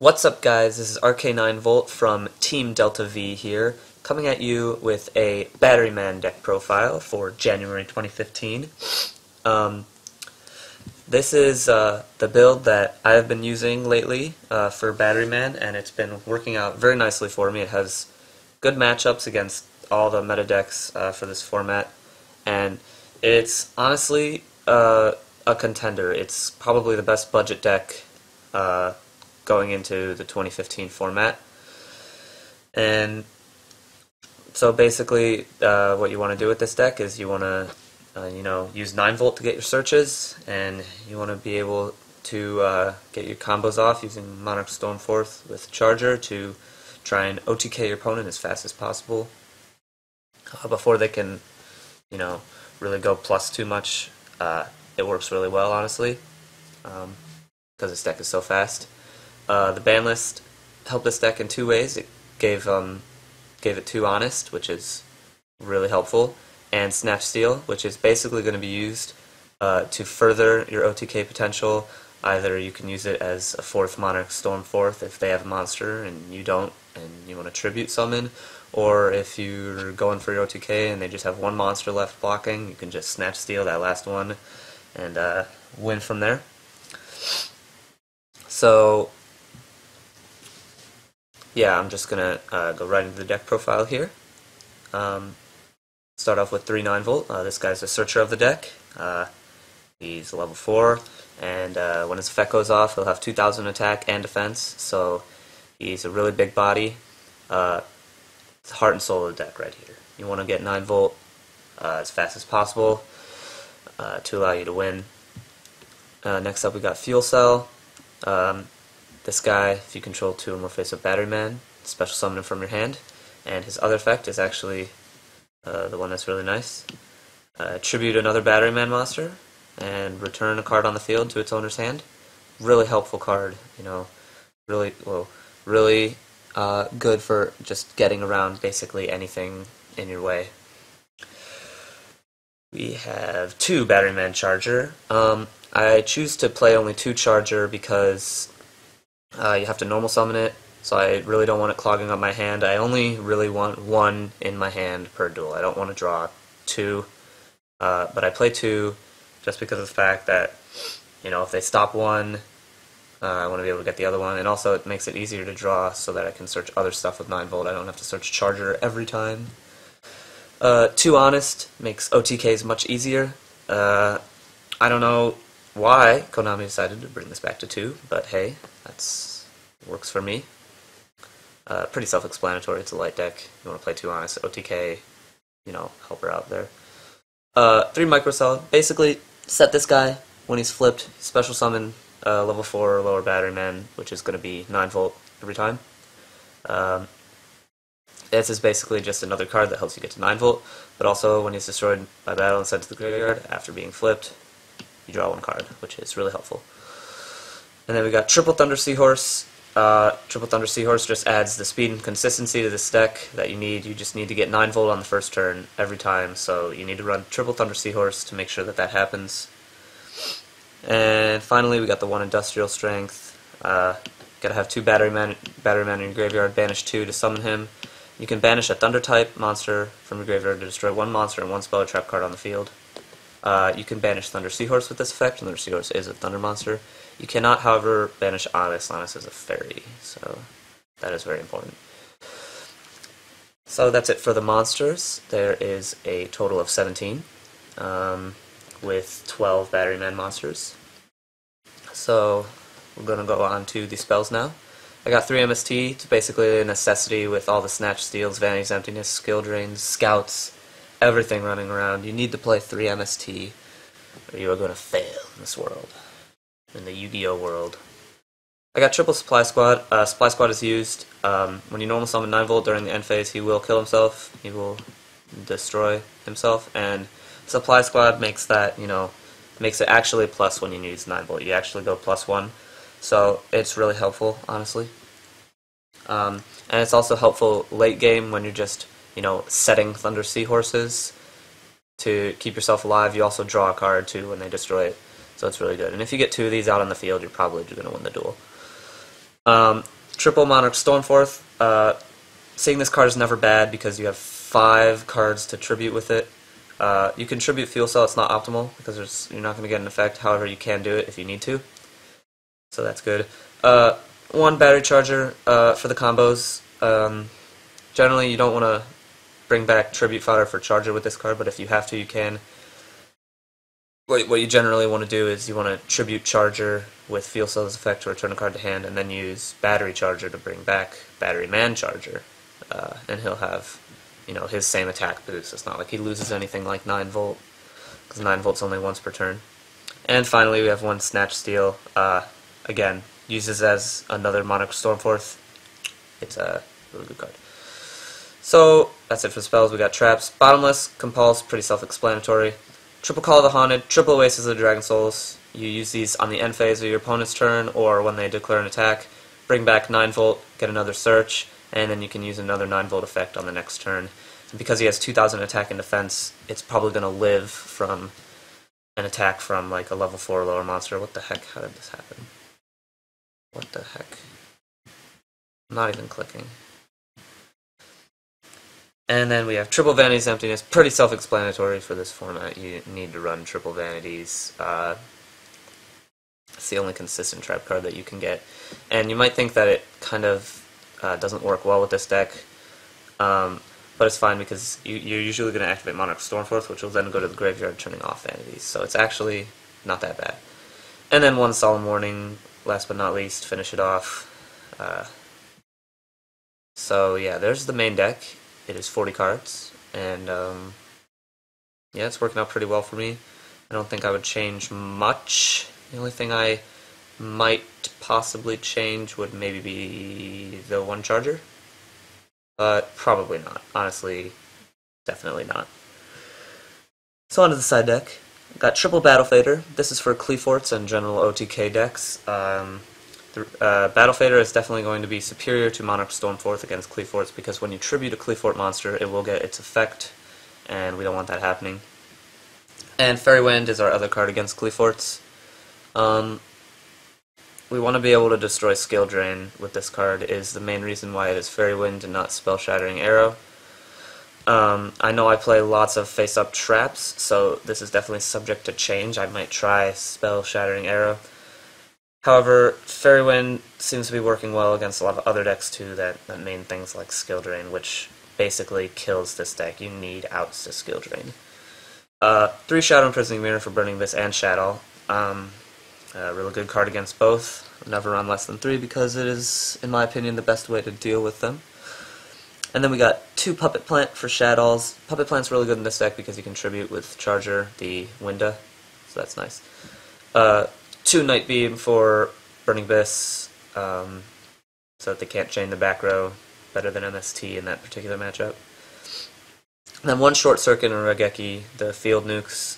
What's up, guys? This is RK9Volt from Team Delta V here, coming at you with a Batteryman deck profile for January 2015. This is the build that I have been using lately for Batteryman, and it's been working out very nicely for me. It has good matchups against all the meta decks for this format, and it's honestly a contender. It's probably the best budget deck going into the 2015 format. And so basically what you want to do with this deck is you want to use 9-volt to get your searches, and you want to be able to get your combos off using Monarch Stormforth with Charger to try and OTK your opponent as fast as possible before they can really go plus too much. It works really well, honestly, because this deck is so fast. The ban list helped this deck in two ways. It gave it 2 Honest, which is really helpful, and Snatch Steal, which is basically going to be used to further your OTK potential. Either you can use it as a 4th Monarch Stormforth if they have a monster and you don't, and you want to tribute summon, or if you're going for your OTK and they just have 1 monster left blocking, you can just Snatch Steal that last one and win from there. So yeah, I'm just going to go right into the deck profile here. Start off with 3 9-volt. This guy's the searcher of the deck. He's level 4, and when his effect goes off, he'll have 2,000 attack and defense, so he's a really big body. It's the heart and soul of the deck right here. You want to get 9-volt as fast as possible to allow you to win. Next up we got Fuel Cell. This guy, if you control 2 or more face of Batteryman, special summon him from your hand, and his other effect is actually the one that's really nice. Tribute another Batteryman monster, and return a card on the field to its owner's hand. Really helpful card, really good for just getting around basically anything in your way. We have 2 Batteryman Charger. I choose to play only 2 Charger because you have to normal summon it, so I really don't want it clogging up my hand. I only really want 1 in my hand per duel. I don't want to draw 2, but I play 2 just because of the fact that, if they stop 1, I want to be able to get the other one, and also it makes it easier to draw so that I can search other stuff with 9-volt. I don't have to search Charger every time. 2 Honest makes OTKs much easier. I don't know why Konami decided to bring this back to 2, but hey, that's works for me. Pretty self-explanatory. It's a light deck. You want to play 2 Honest, OTK, help her out there. 3 Microcell. Basically, set this guy when he's flipped, special summon level 4 or lower Batteryman, which is going to be 9-volt every time. This is basically just another card that helps you get to 9-volt, but also when he's destroyed by battle and sent to the graveyard after being flipped, you draw 1 card, which is really helpful. And then we got Triple Thunder Seahorse. Triple Thunder Seahorse just adds the speed and consistency to this deck that you need. You just need to get 9-volt on the first turn every time, so you need to run Triple Thunder Seahorse to make sure that that happens. And finally, we got the 1 Industrial Strength. Gotta have 2 Batteryman in your graveyard, banish 2 to summon him. You can banish a Thunder-type monster from your graveyard to destroy 1 monster and 1 spell or trap card on the field. You can banish Thunder Seahorse with this effect. Thunder Seahorse is a Thunder monster. You cannot, however, banish Honest. Honest is a fairy, so that is very important. So that's it for the monsters. There is a total of 17, with 12 Batteryman monsters. So we're going to go on to the spells now. I got 3 MST. It's basically a necessity with all the Snatch Steals, Vanity's Emptiness, Skill Drains, Scouts, everything running around. You need to play 3 MST or you are going to fail in this world, in the Yu-Gi-Oh world. I got triple Supply Squad. Supply Squad is used when you normal summon 9-volt during the end phase. He will kill himself. He will destroy himself, and Supply Squad makes that, makes it actually plus when you use 9-volt. You actually go +1, so it's really helpful, honestly. And it's also helpful late game when you're just, setting Thunder Seahorses to keep yourself alive. You also draw a card too when they destroy it, so it's really good. And if you get 2 of these out on the field, you're probably going to win the duel. Triple Monarch Stormforth. Seeing this card is never bad because you have 5 cards to tribute with it. You can tribute Fuel Cell, it's not optimal because you're not going to get an effect, however you can do it if you need to. So that's good. 1 battery charger for the combos. Generally you don't want to bring back tribute fodder for charger with this card, but if you have to, you can. What you generally want to do is you want to tribute charger with Fuel Cell's effect to return a card to hand, and then use battery charger to bring back Batteryman charger. And he'll have, his same attack boost. It's not like he loses anything like 9 volt, because 9 volt's only once per turn. And finally, we have 1 Snatch Steal. Again, uses as another Monarch Stormforth. It's a really good card. So that's it for spells. We got traps. Bottomless, Compulse, pretty self-explanatory. Triple Call of the Haunted, triple Oasis of the Dragon Souls. You use these on the end phase of your opponent's turn, or when they declare an attack. Bring back 9 volt, get another search, and then you can use another 9 volt effect on the next turn. And because he has 2000 attack and defense, it's probably going to live from an attack from like a level 4 lower monster. What the heck? How did this happen? What the heck? I'm not even clicking. And then we have Triple Vanity's Emptiness. Pretty self-explanatory for this format. You need to run Triple Vanities. It's the only consistent trap card that you can get. And you might think that it kind of doesn't work well with this deck, but it's fine because you're usually going to activate Monarch Stormforth, which will then go to the graveyard turning off Vanities. So it's actually not that bad. And then 1 Solemn Warning, last but not least, finish it off. So yeah, there's the main deck. It is 40 cards, and yeah, it's working out pretty well for me. I don't think I would change much. The only thing I might possibly change would maybe be the 1 charger, but probably not. Honestly, definitely not. So onto the side deck. Got Triple Battle Fader. This is for Cleaforts and general OTK decks. Battle Fader is definitely going to be superior to Monarch Stormforth against Cleaforts because when you tribute a Cleafort monster, it will get its effect, and we don't want that happening. And Fairy Wind is our other card against Cleaforts. We want to be able to destroy Skill Drain with this card is the main reason why it is Fairy Wind and not Spell Shattering Arrow. I know I play lots of face-up traps, so this is definitely subject to change. I might try Spell Shattering Arrow. However, Fairy Wind seems to be working well against a lot of other decks too that main things like Skill Drain, which basically kills this deck. You need outs to Skill Drain. 3 Shadow Imprisoning Mirror for Burning Abyss and Shadow. A really good card against both. Never run less than 3 because it is, in my opinion, the best way to deal with them. And then we got 2 Puppet Plant for Shadows. Puppet Plant's really good in this deck because you can tribute with Charger, the Winda, so that's nice. 2 Night Beam for Burning Abyss, so that they can't chain the back row, better than MST in that particular matchup. And then 1 Short Circuit and Regeki, the field nukes,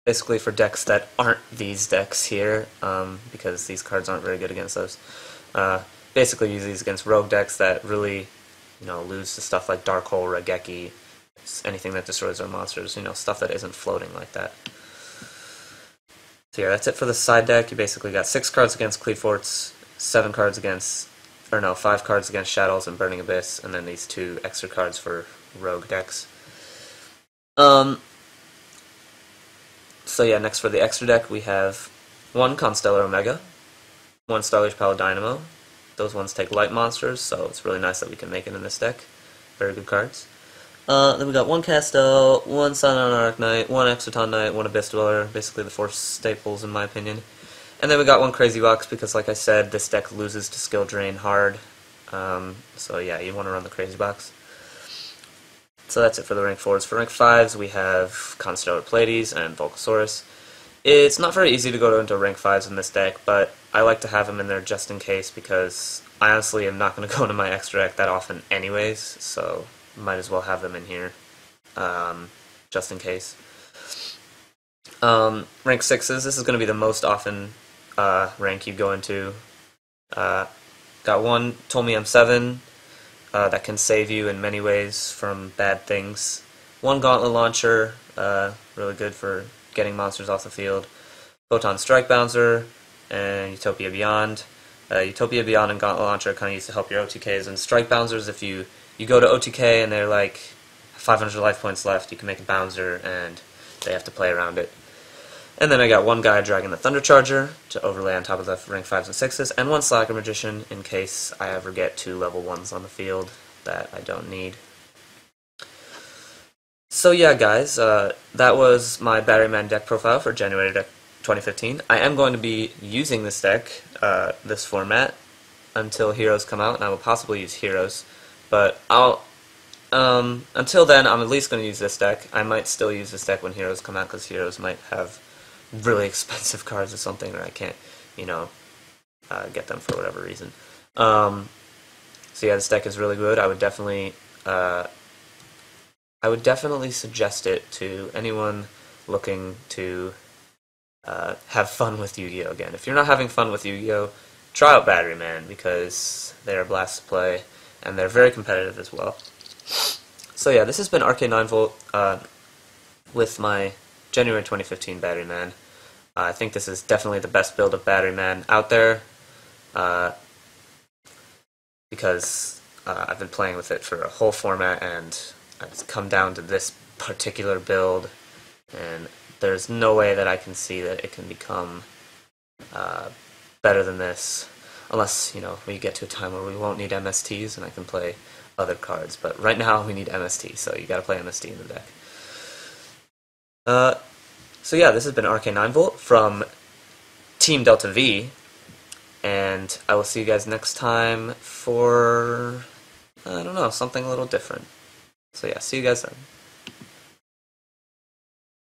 basically for decks that aren't these decks here, because these cards aren't very good against those. Basically use these against rogue decks that really, lose to stuff like Dark Hole, Regeki, anything that destroys their monsters, stuff that isn't floating like that. So yeah, that's it for the side deck. You basically got 6 cards against Cleaforts, 5 cards against Shadows and Burning Abyss, and then these 2 extra cards for rogue decks. So yeah, next for the extra deck we have 1 Constellar Omega, 1 Starlish Paladynamo. Those ones take light monsters, so it's really nice that we can make it in this deck. Very good cards. Then we got 1 Castel, 1 Silent Arc Knight, 1 Exoton Knight, 1 Abyss Dweller, basically the 4 staples in my opinion. And then we got 1 Crazy Box because, like I said, this deck loses to Skill Drain hard. So yeah, you want to run the Crazy Box. So that's it for the rank 4s. For rank 5s, we have Constellar Pleiades and Volcasaurus. It's not very easy to go into rank 5s in this deck, but I like to have them in there just in case because I honestly am not going to go into my extra deck that often anyways, so might as well have them in here, just in case. Rank 6s, this is going to be the most often rank you go into. Got 1 Told Me I'm 7, that can save you in many ways from bad things. 1 Gauntlet Launcher, really good for getting monsters off the field. Photon Strike Bouncer, and Utopia Beyond. Utopia Beyond and Gauntlet Launcher kind of used to help your OTKs, and Strike Bouncers, if you go to OTK and they're like 500 life points left, you can make a Bouncer and they have to play around it. And then I got one guy dragging the Thunder Charger to overlay on top of the rank 5s and 6s, and one Slacker Magician in case I ever get 2 level 1s on the field that I don't need. So yeah, guys, that was my Batteryman deck profile for January 2015. I am going to be using this deck, this format, until Heroes come out, and I will possibly use Heroes. But until then, I'm at least going to use this deck. I might still use this deck when Heroes come out, because Heroes might have really expensive cards or something, or I can't, get them for whatever reason. So yeah, this deck is really good. I would definitely suggest it to anyone looking to have fun with Yu-Gi-Oh! Again. If you're not having fun with Yu-Gi-Oh!, try out Batteryman, because they're a blast to play, and they're very competitive as well. So yeah, this has been RK9Volt with my January 2015 Batteryman. I think this is definitely the best build of Batteryman out there, because I've been playing with it for a whole format, and I've come down to this particular build, and there's no way that I can see that it can become better than this, unless, we get to a time where we won't need MSTs and I can play other cards. But right now we need MST, so you gotta play MST in the deck. So yeah, this has been RK9Volt from Team Delta V, and I will see you guys next time for, I don't know, something a little different. So yeah, see you guys then.